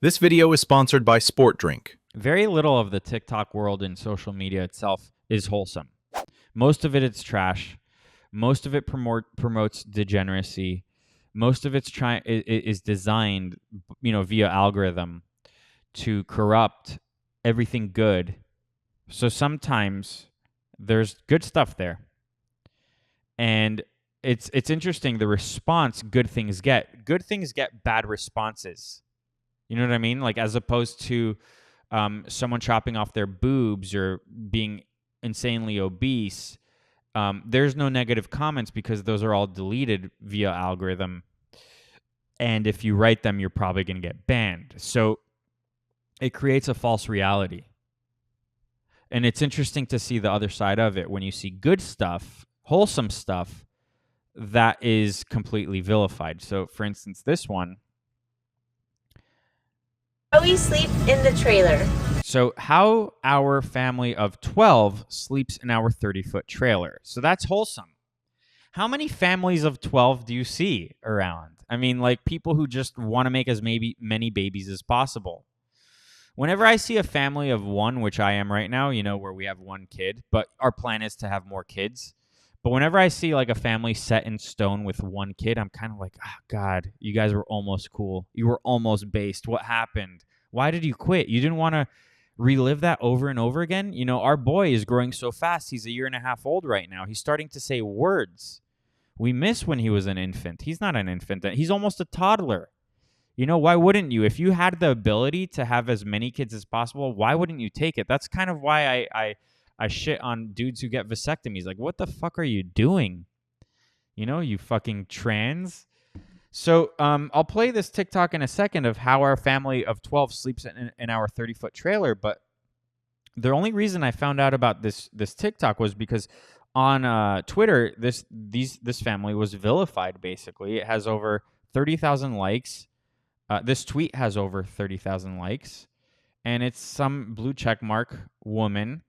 This video is sponsored by Sport Drink. Very little of the TikTok world and social media itself is wholesome. Most of it's trash. Most of it promotes degeneracy. Most of it's is designed, via algorithm to corrupt everything good. So sometimes there's good stuff there, and it's interesting the response good things get. Good things get bad responses. You know what I mean? Like, as opposed to someone chopping off their boobs or being insanely obese, there's no negative comments because those are all deleted via algorithm. And if you write them, you're probably going to get banned. So it creates a false reality. And it's interesting to see the other side of it when you see good stuff, wholesome stuff, that is completely vilified. So, for instance, this one. How we sleep in the trailer. So how our family of 12 sleeps in our 30-foot trailer. So that's wholesome. How many families of 12 do you see around? I mean, like people who just want to make as many babies as possible. Whenever I see a family of one, which I am right now, where we have one kid, but our plan is to have more kids. But whenever I see like a family set in stone with one kid, I'm kind of like, oh, God, you guys were almost cool. You were almost based. What happened? Why did you quit? You didn't want to relive that over and over again? Our boy is growing so fast. He's a year and a half old right now. He's starting to say words. We miss when he was an infant. He's not an infant. He's almost a toddler. Why wouldn't you? If you had the ability to have as many kids as possible, why wouldn't you take it? That's kind of why I shit on dudes who get vasectomies. Like, what the fuck are you doing? You fucking trans. So I'll play this TikTok in a second of how our family of 12 sleeps in our 30-foot trailer. But the only reason I found out about this TikTok was because on Twitter, this family was vilified, basically. It has over 30,000 likes. This tweet has over 30,000 likes. And it's some blue check mark woman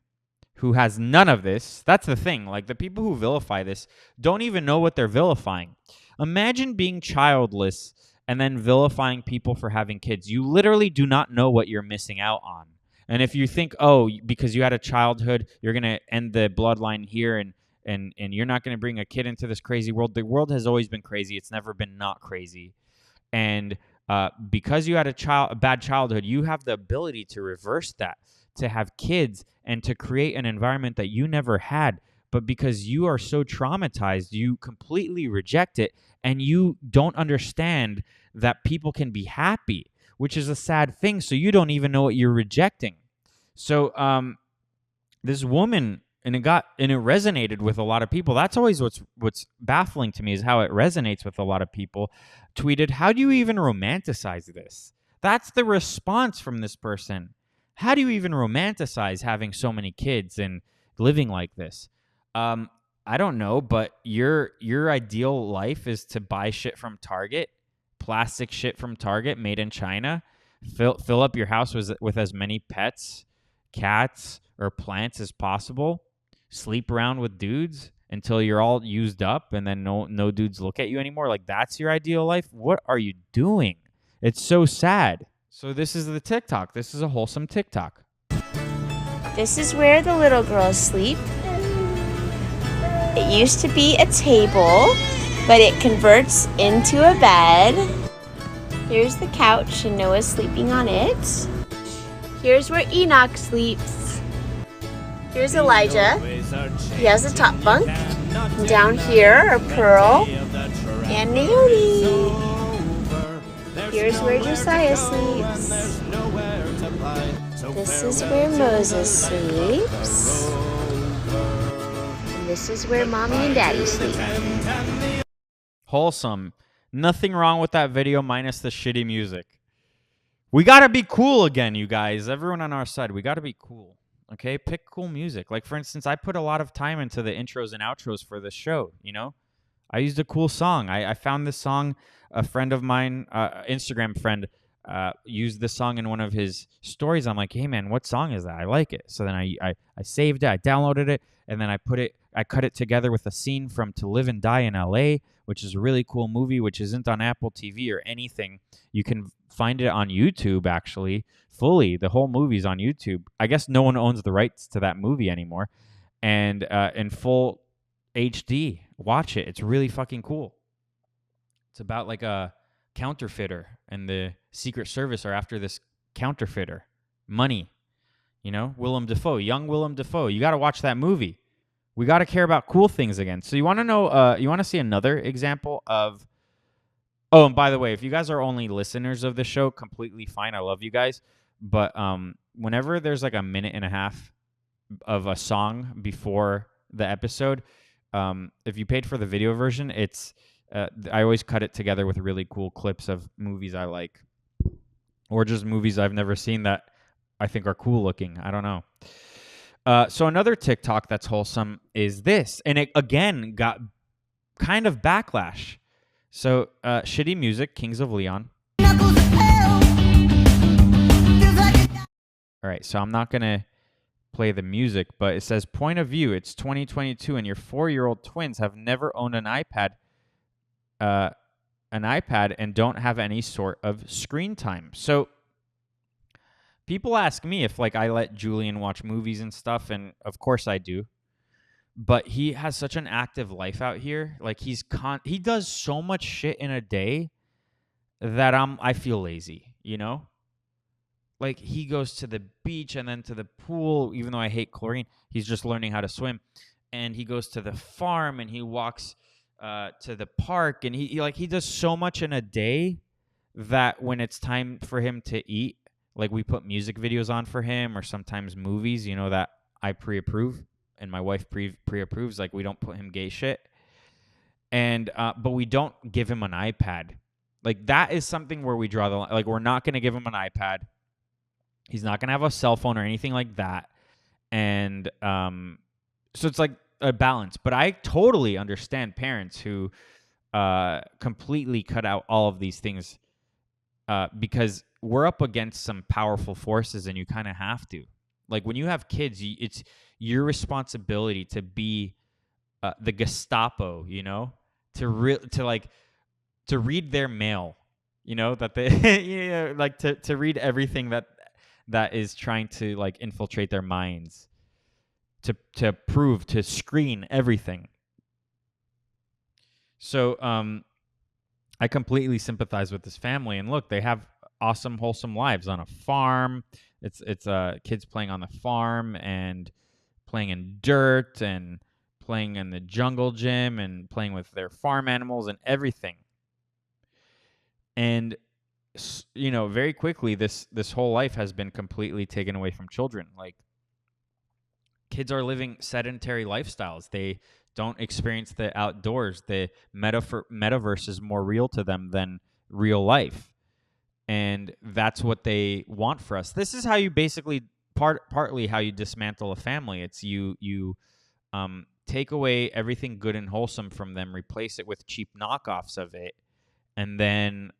who has none of this. That's the thing. Like, the people who vilify this don't even know what they're vilifying. Imagine being childless and then vilifying people for having kids. You literally do not know what you're missing out on. And if you think, because you had a childhood, you're going to end the bloodline here and you're not going to bring a kid into this crazy world. The world has always been crazy. It's never been not crazy. And because you had a bad childhood, you have the ability to reverse that, to have kids and to create an environment that you never had. But because you are so traumatized, you completely reject it, and you don't understand that people can be happy, which is a sad thing. So you don't even know what you're rejecting. So this woman, and it resonated with a lot of people. That's always what's baffling to me, is how it resonates with a lot of people. Tweeted, "How do you even romanticize this?" That's the response from this person. How do you even romanticize having so many kids and living like this? I don't know, but your ideal life is to buy shit from Target, plastic shit from Target made in China, fill up your house with as many pets, cats, or plants as possible, sleep around with dudes until you're all used up and then no dudes look at you anymore. Like, that's your ideal life? What are you doing? It's so sad. So this is the TikTok. This is a wholesome TikTok. This is where the little girls sleep. It used to be a table, but it converts into a bed. Here's the couch, and Noah's sleeping on it. Here's where Enoch sleeps. Here's Elijah. He has a top bunk. And down here are Pearl and Naomi. Here's where Josiah sleeps. This is where Moses sleeps. And this is where Mommy and Daddy sleep. Wholesome. Nothing wrong with that video minus the shitty music. We gotta be cool again, you guys. Everyone on our side, we gotta be cool. Okay? Pick cool music. Like, for instance, I put a lot of time into the intros and outros for this show, I used a cool song. I found this song. A friend of mine, Instagram friend, used this song in one of his stories. I'm like, hey, man, what song is that? I like it. So then I saved it. I downloaded it. And then I cut it together with a scene from To Live and Die in L.A., which is a really cool movie, which isn't on Apple TV or anything. You can find it on YouTube, actually, fully. The whole movie's on YouTube. I guess no one owns the rights to that movie anymore. And in full HD. Watch it. It's really fucking cool. It's about like a counterfeiter, and the Secret Service are after this counterfeiter. Money. You know, Willem Dafoe, young Willem Dafoe. You got to watch that movie. We got to care about cool things again. So you want to know, you want to see another example of, oh, and by the way, if you guys are only listeners of the show, completely fine. I love you guys. But whenever there's like a minute and a half of a song before the episode, if you paid for the video version, it's, I always cut it together with really cool clips of movies I like, or just movies I've never seen that I think are cool looking. I don't know. So another TikTok that's wholesome is this. And it, again, got kind of backlash. So Shitty Music, Kings of Leon. All right, so I'm not going to play the music, but it says, point of view, it's 2022 and your 4-year-old twins have never owned an iPad and don't have any sort of screen time. So people ask me if like I let Julian watch movies and stuff, and of course I do. But he has such an active life out here. Like he does so much shit in a day that I feel lazy, you know? Like he goes to the beach and then to the pool, even though I hate chlorine. He's just learning how to swim. And he goes to the farm and he walks to the park, and he does so much in a day that when it's time for him to eat, like we put music videos on for him, or sometimes movies, you know, that I pre-approve and my wife pre-approves. Like we don't put him gay shit, and but we don't give him an iPad. Like that is something where we draw the line. Like we're not going to give him an iPad. He's not going to have a cell phone or anything like that. And so it's like a balance. But I totally understand parents who completely cut out all of these things because we're up against some powerful forces, and you kind of have to. Like when you have kids, it's your responsibility to be the Gestapo, you know, to read their mail, you know, that they you know, like to read everything that is trying to like infiltrate their minds, to prove, to screen everything. So I completely sympathize with this family, and look, they have awesome, wholesome lives on a farm. It's kids playing on the farm and playing in dirt and playing in the jungle gym and playing with their farm animals and everything. And you know, very quickly, this whole life has been completely taken away from children. Like kids are living sedentary lifestyles. They don't experience the outdoors. The metaverse is more real to them than real life. And that's what they want for us. This is how you basically partly how you dismantle a family. It's you take away everything good and wholesome from them, replace it with cheap knockoffs of it, and then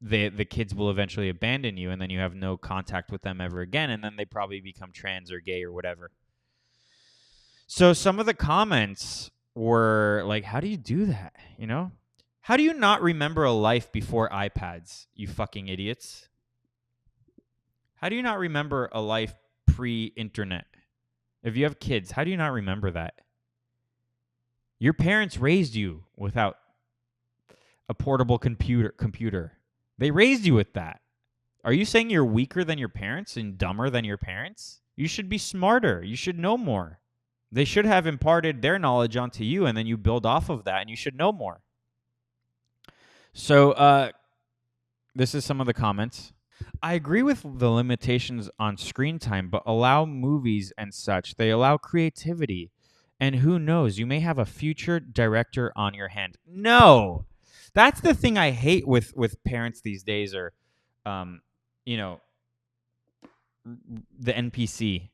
the kids will eventually abandon you, and then you have no contact with them ever again, and then they probably become trans or gay or whatever. So some of the comments were like, how do you do that? You know? How do you not remember a life before iPads, you fucking idiots? How do you not remember a life pre-internet? If you have kids, how do you not remember that? Your parents raised you without a portable computer. They raised you with that. Are you saying you're weaker than your parents and dumber than your parents? You should be smarter. You should know more. They should have imparted their knowledge onto you, and then you build off of that, and you should know more. So this is some of the comments. I agree with the limitations on screen time, but allow movies and such. They allow creativity. And who knows, you may have a future director on your hand. No! That's the thing I hate with parents these days, or, you know, the NPC.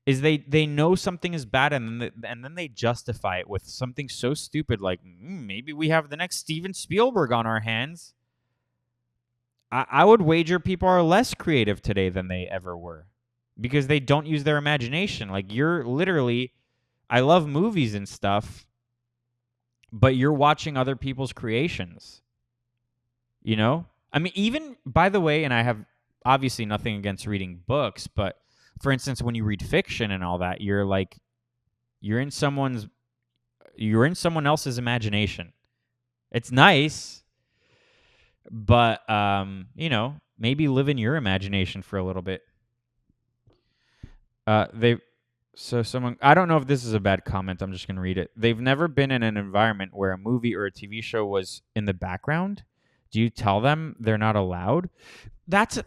Is they know something is bad, and then they justify it with something so stupid like, maybe we have the next Steven Spielberg on our hands. I would wager people are less creative today than they ever were, because they don't use their imagination. Like, you're literally, I love movies and stuff, but you're watching other people's creations. You know? I mean, even, by the way, and I have obviously nothing against reading books, but for instance, when you read fiction and all that, you're in someone else's imagination. It's nice, but maybe live in your imagination for a little bit. Someone, I don't know if this is a bad comment, I'm just going to read it. They've never been in an environment where a movie or a TV show was in the background. Do you tell them they're not allowed? That's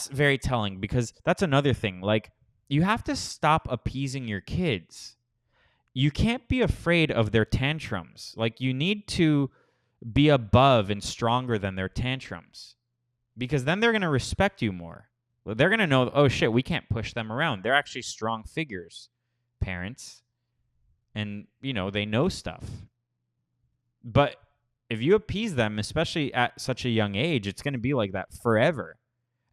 very telling, because that's another thing. Like, you have to stop appeasing your kids. You can't be afraid of their tantrums. Like, you need to be above and stronger than their tantrums, because then they're going to respect you more. They're going to know, oh shit, we can't push them around. They're actually strong figures, parents. And, they know stuff. But if you appease them, especially at such a young age, it's going to be like that forever.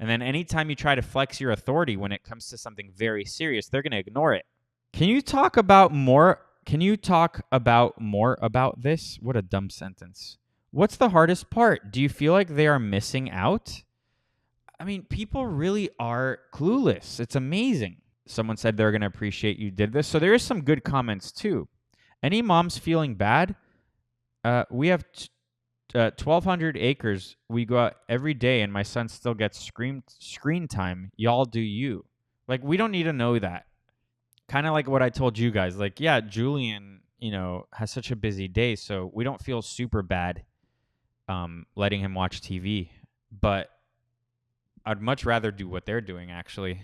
And then anytime you try to flex your authority when it comes to something very serious, they're going to ignore it. Can you talk about more about this? What a dumb sentence. What's the hardest part? Do you feel like they are missing out? I mean, people really are clueless. It's amazing. Someone said they're going to appreciate you did this. So there is some good comments too. Any moms feeling bad? We have 1,200 acres. We go out every day, and my son still gets screen time. Y'all do you. Like, we don't need to know that. Kind of like what I told you guys. Like, yeah, Julian, has such a busy day, so we don't feel super bad letting him watch TV. But I'd much rather do what they're doing, actually.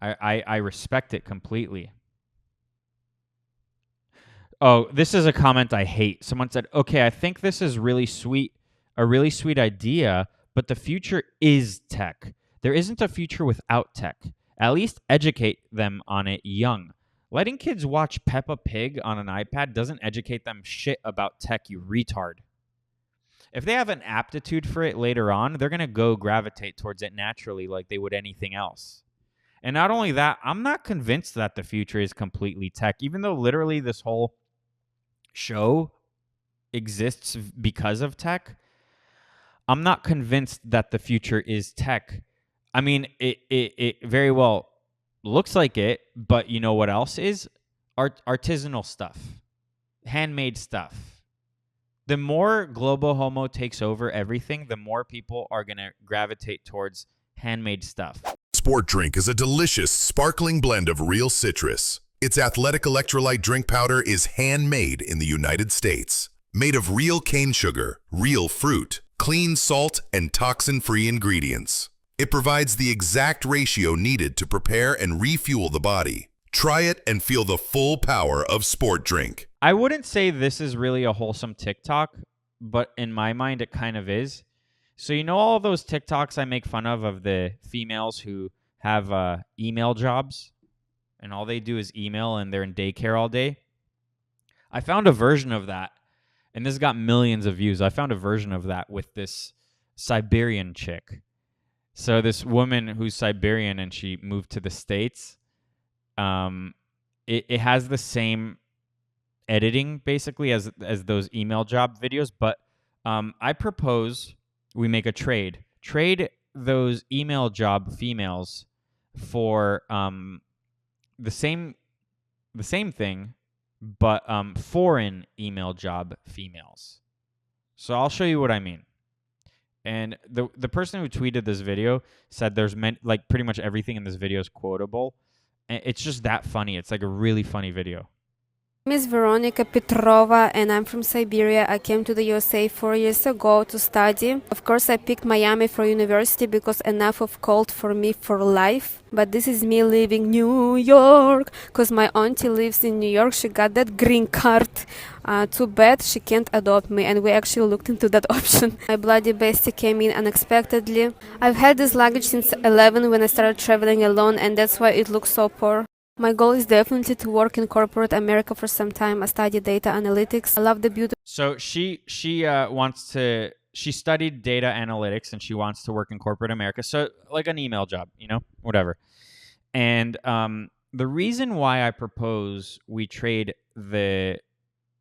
I respect it completely. Oh, this is a comment I hate. Someone said, okay, I think this is a really sweet idea, but the future is tech. There isn't a future without tech. At least educate them on it young. Letting kids watch Peppa Pig on an iPad doesn't educate them shit about tech, you retard. If they have an aptitude for it later on, they're going to go gravitate towards it naturally like they would anything else. And not only that, I'm not convinced that the future is completely tech, even though literally this whole show exists because of tech. I'm not convinced that the future is tech. I mean, it very well looks like it, but you know what else is? Artisanal stuff, handmade stuff. The more global homo takes over everything, the more people are going to gravitate towards handmade stuff. Sport Drink is a delicious, sparkling blend of real citrus. Its athletic electrolyte drink powder is handmade in the United States. Made of real cane sugar, real fruit, clean salt, and toxin-free ingredients. It provides the exact ratio needed to prepare and refuel the body. Try it and feel the full power of Sport Drink. I wouldn't say this is really a wholesome TikTok, but in my mind, it kind of is. So all those TikToks I make fun of the females who have email jobs, and all they do is email, and they're in daycare all day? I found a version of that, and this got millions of views. I found a version of that with this Siberian chick. So this woman who's Siberian, and she moved to the States. It has the same editing basically as those email job videos, but I propose we make a trade those email job females for the same thing, but foreign email job females. So I'll show you what I mean. And the person who tweeted this video said there's pretty much everything in this video is quotable. And it's just that funny. It's like a really funny video. My name is Veronica Petrova and I'm from Siberia. I came to the USA 4 years ago to study. Of course, I picked Miami for university because enough of cold for me for life. But this is me leaving New York because my auntie lives in New York. She got that green card. Too bad she can't adopt me, and we actually looked into that option. My bloody bestie came in unexpectedly. I've had this luggage since 11 when I started traveling alone, and that's why it looks so poor. My goal is definitely to work in corporate America for some time. I study data analytics. I love the beauty. So she studied data analytics and she wants to work in corporate America. So like an email job, whatever. And the reason why I propose we trade the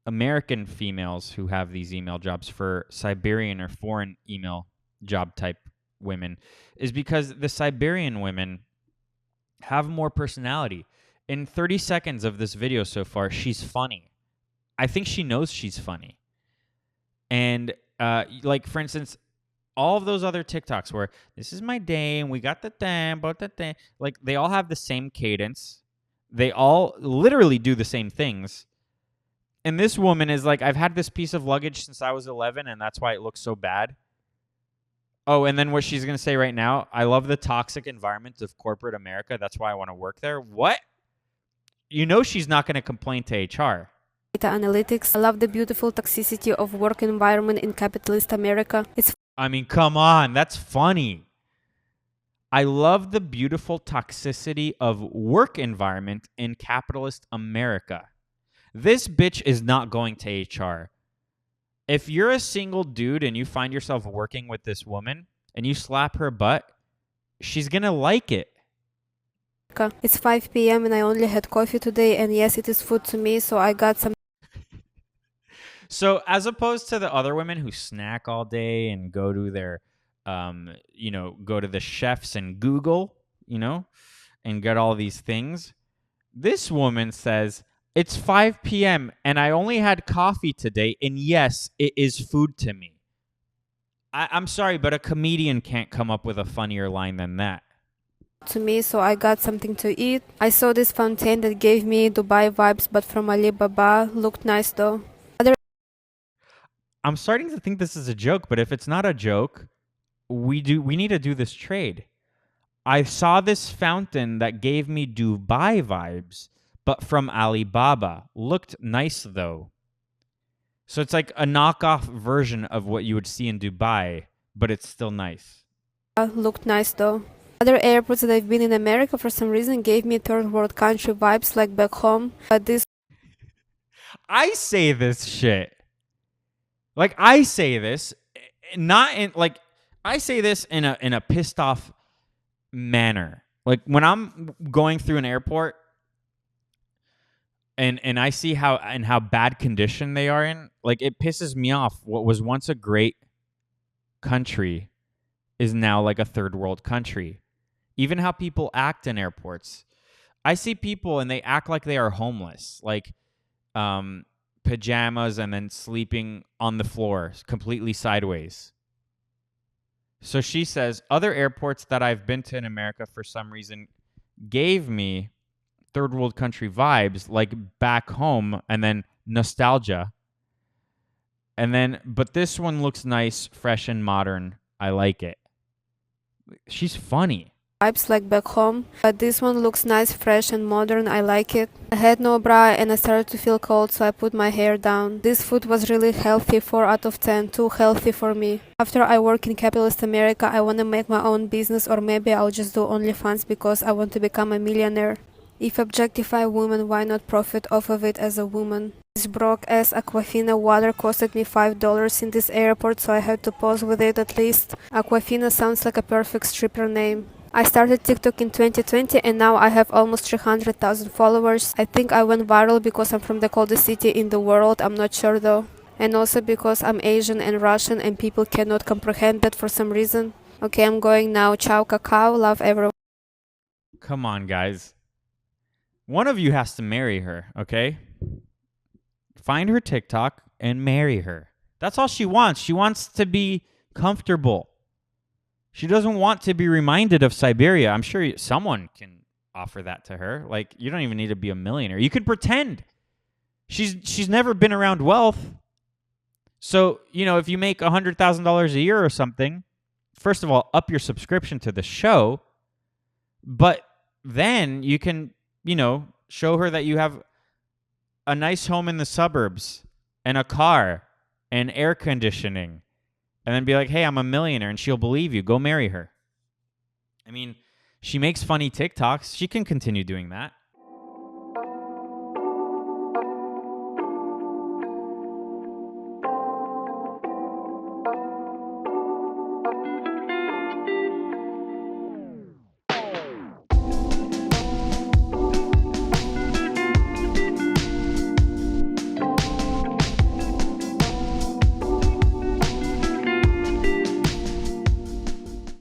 American females who have these email jobs for Siberian or foreign email job type women, is because the Siberian women have more personality. In 30 seconds of this video so far, she's funny. I think she knows she's funny. And like, for instance, all of those other TikToks where this is my day and we got the thing, but the thing, like they all have the same cadence. They all literally do the same things. And this woman is like, I've had this piece of luggage since I was 11 and that's why it looks so bad. Oh, and then what she's going to say right now, I love the toxic environment of corporate America. That's why I want to work there. What? You know she's not going to complain to HR. Data analytics. I love the beautiful toxicity of work environment in capitalist America. I mean, come on. That's funny. I love the beautiful toxicity of work environment in capitalist America. This bitch is not going to HR. If you're a single dude and you find yourself working with this woman and you slap her butt, she's going to like it. It's 5 p.m. and I only had coffee today, and yes, it is food to me, so I got some. So as opposed to the other women who snack all day and go to their, go to the chefs and Google, and get all these things, this woman says, it's 5 p.m. and I only had coffee today, and yes, it is food to me. I'm sorry, but a comedian can't come up with a funnier line than that. To me, so I got something to eat. I saw this fountain that gave me Dubai vibes, but from Alibaba. Looked nice though. I'm starting to think this is a joke, but if it's not a joke, we need to do this trade. I saw this fountain that gave me Dubai vibes, but from Alibaba. Looked nice though. So it's like a knockoff version of what you would see in Dubai, but it's still nice. Looked nice though. Other airports that I've been in America for some reason gave me third world country vibes like back home, but this... I say this shit. Like, I say this, not in, like, I say this in a pissed off manner. Like, when I'm going through an airport and I see how bad condition they are in, like, it pisses me off. What was once a great country is now like a third world country. Even how people act in airports. I see people and they act like they are homeless, like pajamas and then sleeping on the floor completely sideways. So she says, other airports that I've been to in America for some reason gave me third world country vibes, like back home, and then nostalgia. And then, but this one looks nice, fresh and modern. I like it. She's funny. Vibes like back home, but this one looks nice, fresh and modern. I like it. I had no bra and I started to feel cold, so I put my hair down. This food was really healthy, 4 out of 10, too healthy for me. After I work in capitalist America, I want to make my own business, or maybe I'll just do OnlyFans because I want to become a millionaire. If objectify women, why not profit off of it as a woman? This broke-ass Aquafina water costed me $5 in this airport, so I had to pause with it at least. Aquafina sounds like a perfect stripper name. I started TikTok in 2020 and now I have almost 300,000 followers. I think I went viral because I'm from the coldest city in the world, I'm not sure though. And also because I'm Asian and Russian and people cannot comprehend that for some reason. Okay, I'm going now. Ciao, cacao. Love everyone. Come on, guys. One of you has to marry her, okay? Find her TikTok and marry her. That's all she wants. She wants to be comfortable. She doesn't want to be reminded of Siberia. I'm sure someone can offer that to her. Like, you don't even need to be a millionaire. You could pretend. She's never been around wealth. So, if you make $100,000 a year or something, first of all, up your subscription to the show. But then you can, show her that you have a nice home in the suburbs and a car and air conditioning. And then be like, hey, I'm a millionaire, and she'll believe you. Go marry her. I mean, she makes funny TikToks. She can continue doing that.